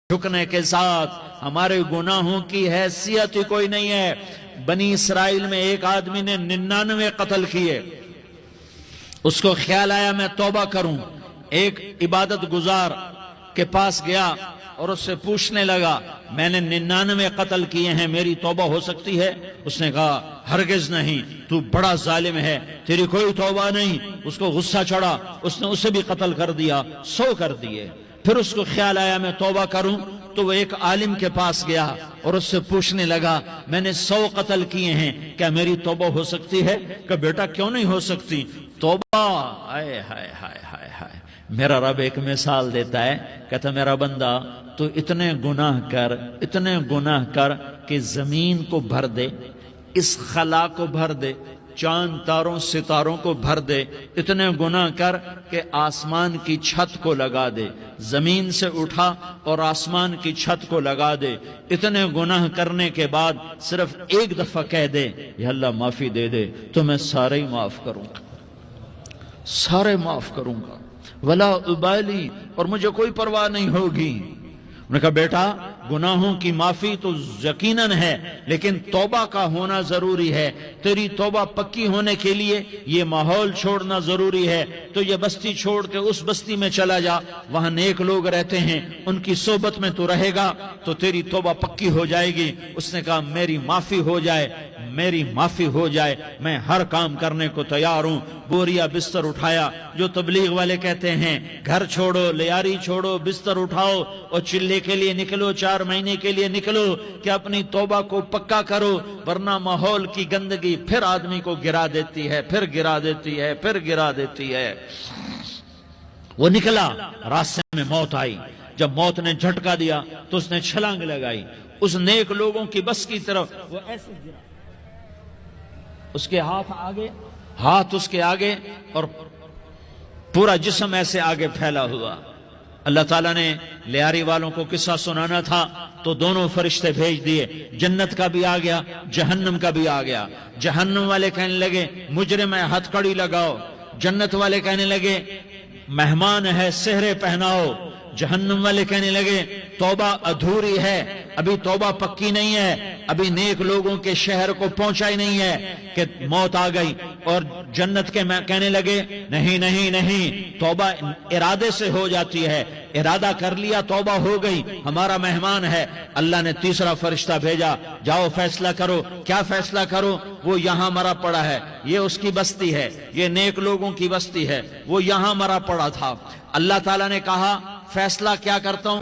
جھکنے کے ساتھ ہمارے گناہوں کی حیثیت ہی کوئی نہیں ہے۔ بنی اسرائیل میں ایک آدمی نے 99 قتل کیے، اس کو خیال آیا میں توبہ کروں، ایک عبادت گزار کے پاس گیا اور اس سے پوچھنے لگا میں نے 99 قتل کیے ہیں، میری توبہ ہو سکتی ہے؟ اس نے کہا ہرگز نہیں، تو بڑا ظالم ہے، تیری کوئی توبہ نہیں۔ اس کو غصہ چڑھا، اس نے اسے بھی قتل کر دیا، 100 کر دیے۔ پھر اس کو خیال آیا میں توبہ کروں، تو وہ ایک عالم کے پاس گیا اور اس سے پوچھنے لگا میں نے 100 قتل کیے ہیں، کیا میری توبہ ہو سکتی ہے؟ کہ بیٹا کیوں نہیں ہو سکتی توبہ؟ آئے ہائے ہائے ہائے ہائے، میرا رب ایک مثال دیتا ہے، کہتا میرا بندہ تو اتنے گناہ کر کہ زمین کو بھر دے، اس خلا کو بھر دے، چاند تاروں ستاروں کو بھر دے، اتنے گناہ کر کہ آسمان کی چھت کو لگا دے، زمین سے اٹھا اور آسمان کی چھت کو لگا دے، اتنے گناہ کرنے کے بعد صرف ایک دفعہ کہہ دے یا اللہ معافی دے دے تو میں سارے ہی معاف کروں گا، سارے معاف کروں گا، ولا ابالی، اور مجھے کوئی پرواہ نہیں ہوگی۔ انہوں نے کہا بیٹا گناہوں کی معافی تو یقیناً ہے لیکن توبہ کا ہونا ضروری ہے، تیری توبہ پکی ہونے کے لیے یہ ماحول چھوڑنا ضروری ہے، تو یہ بستی چھوڑ کے اس بستی میں چلا جا، وہاں نیک لوگ رہتے ہیں، ان کی صحبت میں تو رہے گا تو تیری توبہ پکی ہو جائے گی۔ اس نے کہا میری معافی ہو جائے، میری معافی ہو جائے، میں ہر کام کرنے کو تیار ہوں۔ بوریا بستر اٹھایا، جو تبلیغ والے کہتے ہیں گھر چھوڑو، لیاری چھوڑو، بستر اٹھاؤ اور چلے کے لیے نکلو، 4 مہینے کے لیے نکلو کہ اپنی توبہ کو پکا کرو، ورنہ ماحول کی گندگی پھر آدمی کو گرا دیتی ہے، پھر گرا دیتی ہے، پھر گرا دیتی ہے۔ وہ نکلا، راستے میں موت آئی، جب موت نے جھٹکا دیا تو اس نے چھلانگ لگائی اس نیک لوگوں کی بس کی طرف، وہ ایسے گرا، اس کے ہاتھ اس کے آگے اور پورا جسم ایسے آگے پھیلا ہوا۔ اللہ تعالیٰ نے لیاری والوں کو قصہ سنانا تھا تو دونوں فرشتے بھیج دیے، جنت کا بھی آ گیا، جہنم کا بھی آ گیا۔ جہنم والے کہنے لگے مجرم ہے ہتھ کڑی لگاؤ، جنت والے کہنے لگے مہمان ہے سہرے پہناؤ۔ جہنم والے کہنے لگے توبہ ادھوری ہے، ابھی توبہ پکی نہیں ہے، ابھی نیک لوگوں کے شہر کو پہنچا ہی نہیں ہے کہ موت آ گئی۔ اور جنت کے کہنے لگے نہیں نہیں نہیں، توبہ ارادے سے ہو جاتی ہے، ارادہ کر لیا توبہ ہو گئی، ہمارا مہمان ہے۔ اللہ نے تیسرا فرشتہ بھیجا، جاؤ فیصلہ کرو۔ کیا فیصلہ کرو؟ وہ یہاں مرا پڑا ہے، یہ اس کی بستی ہے، یہ نیک لوگوں کی بستی ہے، وہ یہاں مرا پڑا تھا۔ اللہ تعالیٰ نے کہا فیصلہ کیا کرتا ہوں؟